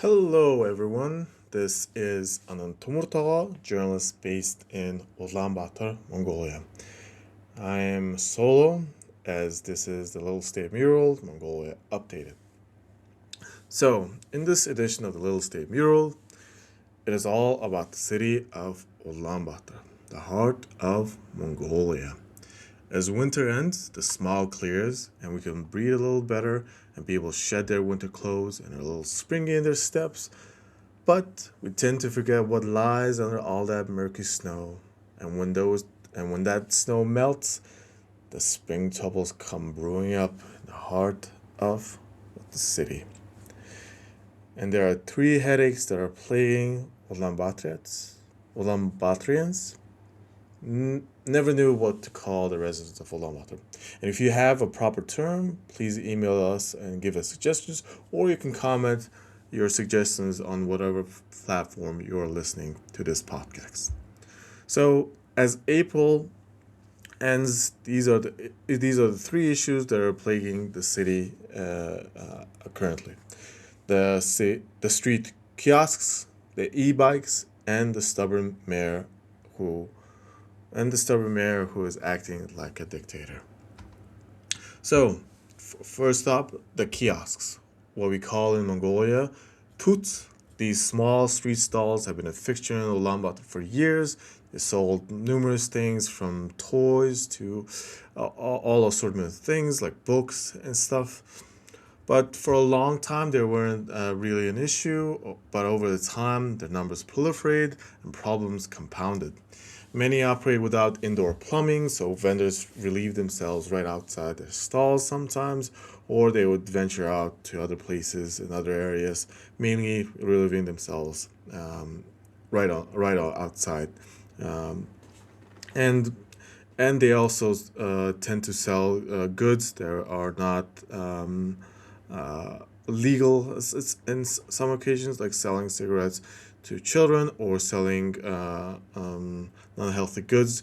Hello, everyone. This is Anand, journalist based in Ulaanbaatar, Mongolia. I am solo, as this is the Little State Mural, Mongolia Updated. So, in this edition of the Little State Mural, it is all about the city of Ulaanbaatar, the heart of Mongolia. As winter ends, the smog clears, and we can breathe a little better, and people shed their winter clothes and are a little springy in their steps. But we tend to forget what lies under all that murky snow. And when that snow melts, the spring troubles come brewing up in the heart of the city. And there are three headaches that are plaguing Ulaanbaatrians. Never knew what to call the residents of Ulaanbaatar. And if you have a proper term, please email us and give us suggestions, or you can comment your suggestions on whatever platform you're listening to this podcast. So, as April ends, these are the three issues that are plaguing the city currently: the street kiosks, the e-bikes, and who the stubborn mayor who is acting like a dictator. So, first up, the kiosks, what we call in Mongolia tuts. These small street stalls have been a fixture in Ulaanbaatar for years. They sold numerous things from toys to all assortment of things like books and stuff. But for a long time, they weren't really an issue. But over the time, their numbers proliferated and problems compounded. Many operate without indoor plumbing, so vendors relieve themselves right outside their stalls sometimes, or they would venture out to other places in other areas, mainly relieving themselves right outside. Um, and and they also tend to sell goods that are not legal in some occasions, like selling cigarettes to children or selling unhealthy goods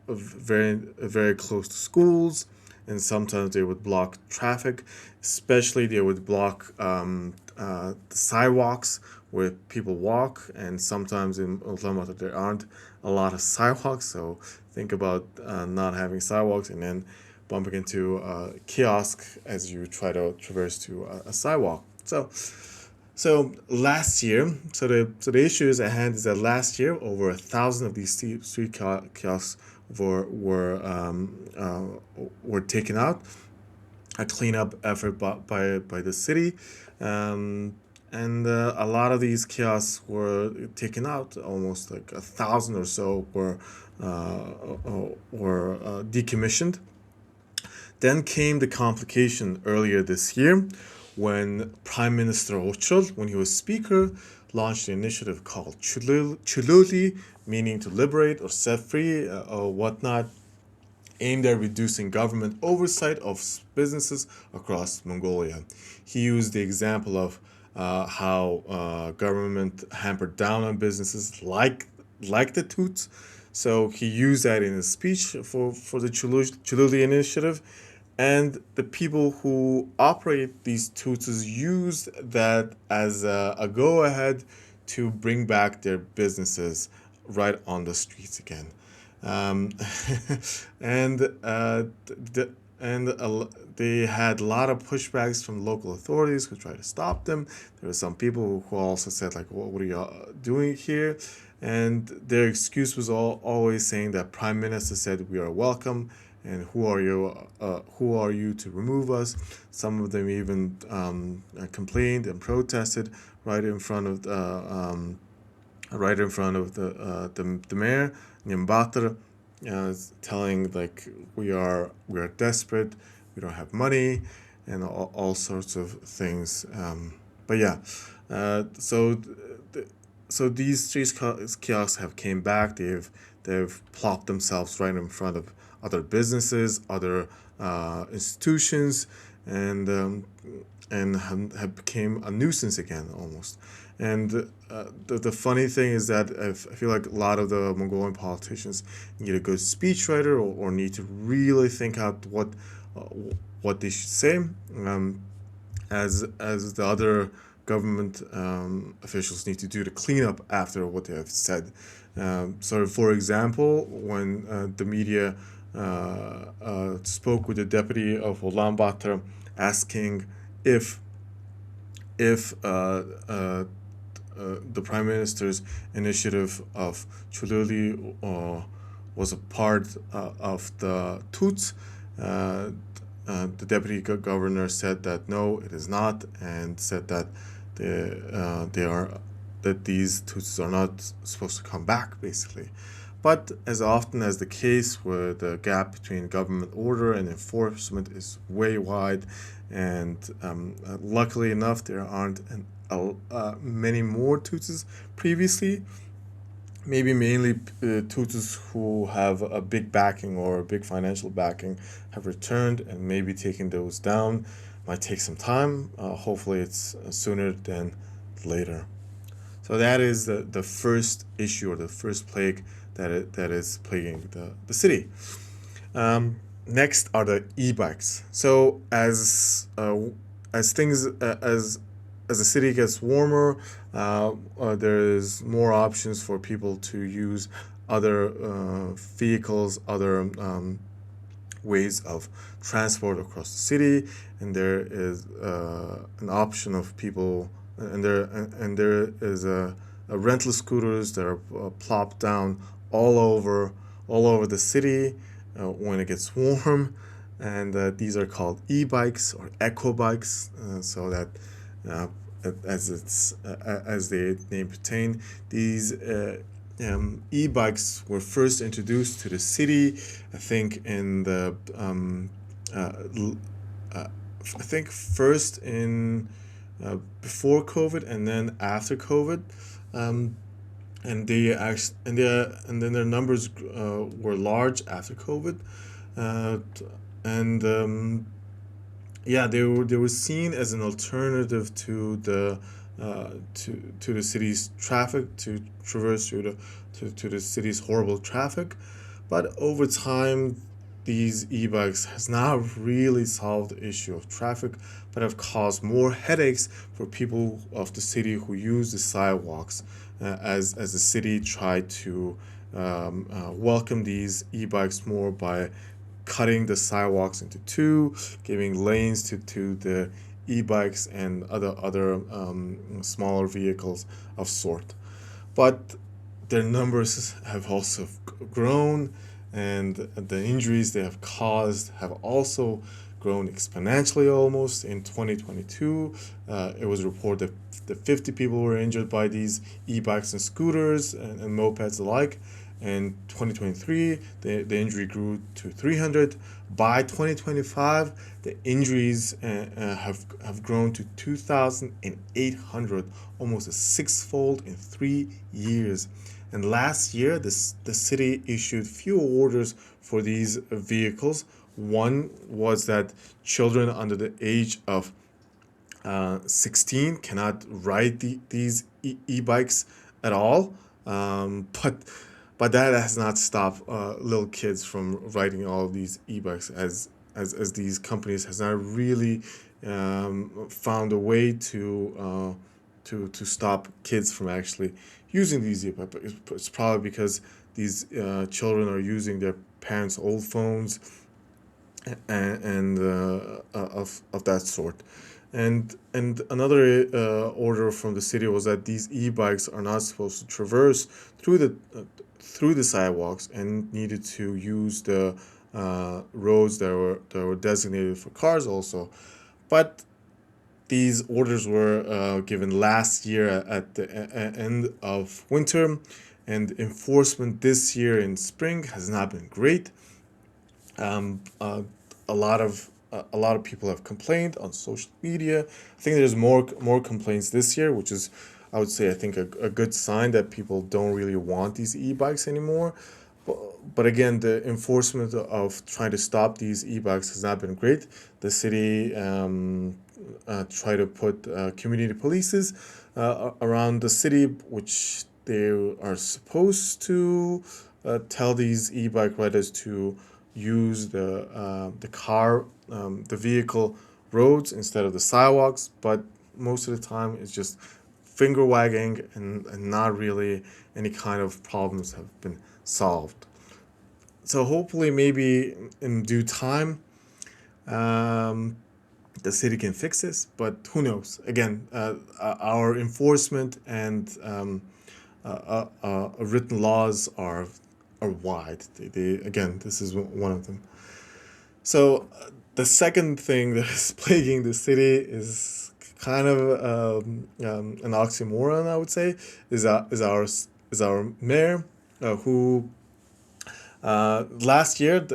very close to schools. And sometimes they would block traffic, especially they would block the sidewalks where people walk. And sometimes in Ulaanbaatar there aren't a lot of sidewalks, so think about not having sidewalks and then bumping into a kiosk as you try to traverse to a sidewalk. So the issues at hand is that last year over 1,000 of these street kiosks were taken out, a cleanup effort by the city, and a lot of these kiosks were taken out. Almost like 1,000 or so were decommissioned. Then came the complication earlier this year when Prime Minister Uchral, when he was speaker, launched an initiative called Chuluulye, meaning to liberate or set free or whatnot, aimed at reducing government oversight of businesses across Mongolia. He used the example of how government hampered down on businesses like the Toots. So he used that in his speech for the Chuluulye initiative. And the people who operate these tutus used that as a go ahead to bring back their businesses right on the streets again. Um, and they had a lot of pushbacks from local authorities who tried to stop them. There were some people who also said like, "What are you doing here?" And their excuse was always saying that Prime Minister said we are welcome, and who are you? Who are you to remove us? Some of them even complained and protested right in front of the mayor, Nyambaatar, telling like we are desperate, we don't have money, and all sorts of things. But yeah, so these street kiosks have came back. They've plopped themselves right in front of other businesses, other institutions, and have became a nuisance again almost. And the funny thing is that I feel like a lot of the Mongolian politicians need a good speechwriter or need to really think out uh, what they should say. As the other government officials need to do to clean up after what they have said. So, for example, when the media spoke with the deputy of Ulaanbaatar, asking if if the prime minister's initiative of Chuluulye was a part of the Toots. The deputy governor said that no, it is not, and said that they are that these Tutsis are not supposed to come back, basically. But as often as the case, where the gap between government order and enforcement is way wide, and luckily enough, there aren't many more Tutsis previously. Maybe mainly Tutsis who have a big backing or a big financial backing have returned, and maybe taking those down might take some time. Hopefully, it's sooner than later. So that is the first issue, or the first plague that is plaguing the city. Next are the e-bikes. So as things as the city gets warmer, there is more options for people to use other vehicles, other ways of transport across the city, and there is an option of people, and there is a rental scooters that are plopped down all over the city when it gets warm, and these are called e-bikes or eco bikes, so that uh, as the name pertain, these e-bikes were first introduced to the city, I think in the I think first in before COVID and then after COVID, um, and and then their numbers were large after COVID, uh, and yeah, they were seen as an alternative to the city's traffic, to traverse through to the city's horrible traffic. But over time, these e-bikes has not really solved the issue of traffic, but have caused more headaches for people of the city who use the sidewalks, as the city tried to welcome these e-bikes more by cutting the sidewalks into two, giving lanes to the e-bikes and other smaller vehicles of sort. But their numbers have also grown, and the injuries they have caused have also grown exponentially. Almost in 2022, it was reported that 50 people were injured by these e-bikes and scooters and mopeds alike. In 2023, the injury grew to 300. By 2025, the injuries have grown to 2,800, almost a sixfold in 3 years. And last year, the city issued few orders for these vehicles. One was that children under the age of 16 cannot ride these e-bikes at all. But that has not stopped little kids from riding all of these e-bikes, as these companies has not really found a way to stop kids from actually using these e-bikes. It's probably because these children are using their parents' old phones and of that sort. And another order from the city was that these e-bikes are not supposed to traverse through the sidewalks, and needed to use the roads that were designated for cars also. But these orders were given last year at the end of winter, and enforcement this year in spring has not been great. Um, uh, a lot of people have complained on social media. I think there's more complaints this year, which is, I would say, I think a good sign that people don't really want these e-bikes anymore. But again, the enforcement of trying to stop these e-bikes has not been great. The city try to put community polices around the city, which they are supposed to tell these e-bike riders to use the vehicle roads instead of the sidewalks. But most of the time it's just finger wagging, and not really any kind of problems have been solved. So hopefully, maybe in due time, um, the city can fix this, but who knows? Again, our enforcement and written laws are wide. Again, this is one of them. So the second thing that is plaguing the city is kind of an oxymoron, I would say, is our mayor, who last year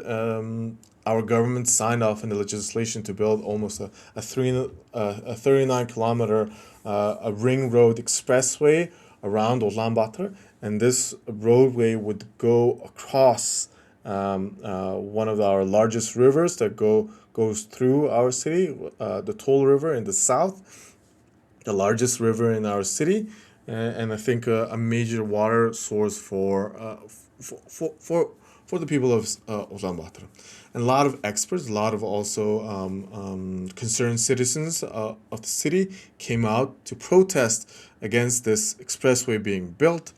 our government signed off on the legislation to build almost a 39-kilometer a ring road expressway around Ulaanbaatar, and this roadway would go across one of our largest rivers that goes through our city, the Tuul River in the south, the largest river in our city, and I think a major water source for the people of Ulaanbaatar. And a lot of experts, a lot of also concerned citizens of the city came out to protest against this expressway being built.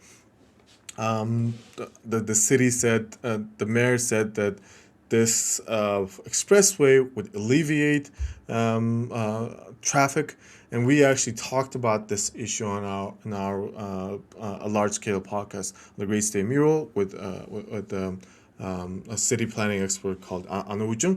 The city said, the mayor said that this expressway would alleviate traffic, and we actually talked about this issue on our a large scale podcast, the Great State Mural, with a city planning expert called Anand.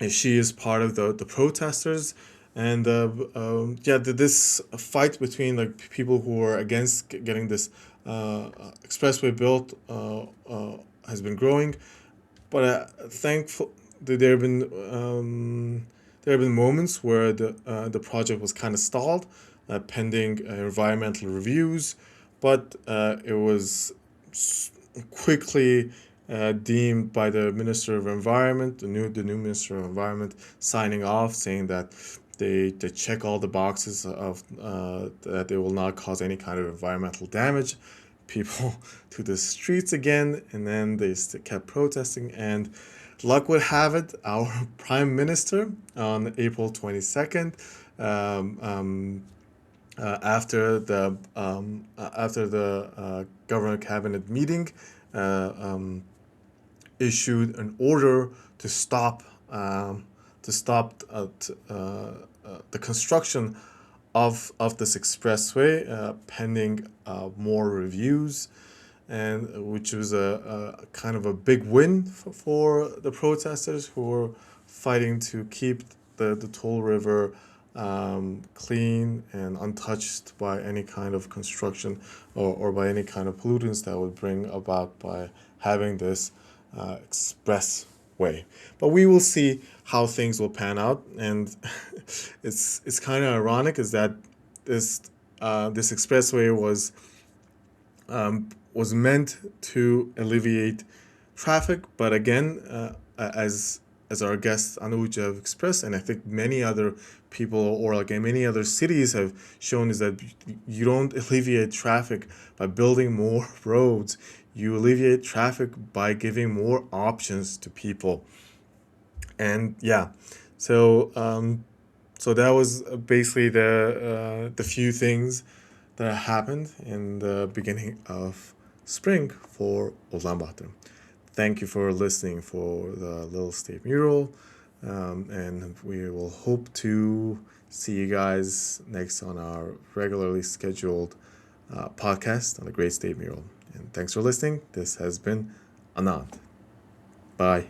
And she is part of the protesters, and this fight between like people who are against getting this expressway built has been growing. But thankful that there have been moments where the project was kind of stalled, pending environmental reviews, but it was quickly deemed by the Minister of Environment, the new Minister of Environment, signing off, saying that they check all the boxes of that they will not cause any kind of environmental damage. People to the streets again, and then they kept protesting. And luck would have it, our Prime Minister on April 22nd, after the government cabinet meeting, issued an order to stop the construction of this expressway, pending more reviews, and which was a kind of a big win for the protesters who were fighting to keep the Tuul River clean and untouched by any kind of construction, or by any kind of pollutants that would bring about by having this expressway. But we will see how things will pan out, and it's kind of ironic is that this expressway was meant to alleviate traffic, but again, as our guest Anuj have expressed, and I think many other people, or like many other cities have shown, is that you don't alleviate traffic by building more roads. You alleviate traffic by giving more options to people. And yeah, so so that was basically the few things that happened in the beginning of spring for Ulaanbaatar. Thank you for listening for the Little State Mural, and we will hope to see you guys next on our regularly scheduled podcast on the Great State Mural. And thanks for listening. This has been Anand. Bye.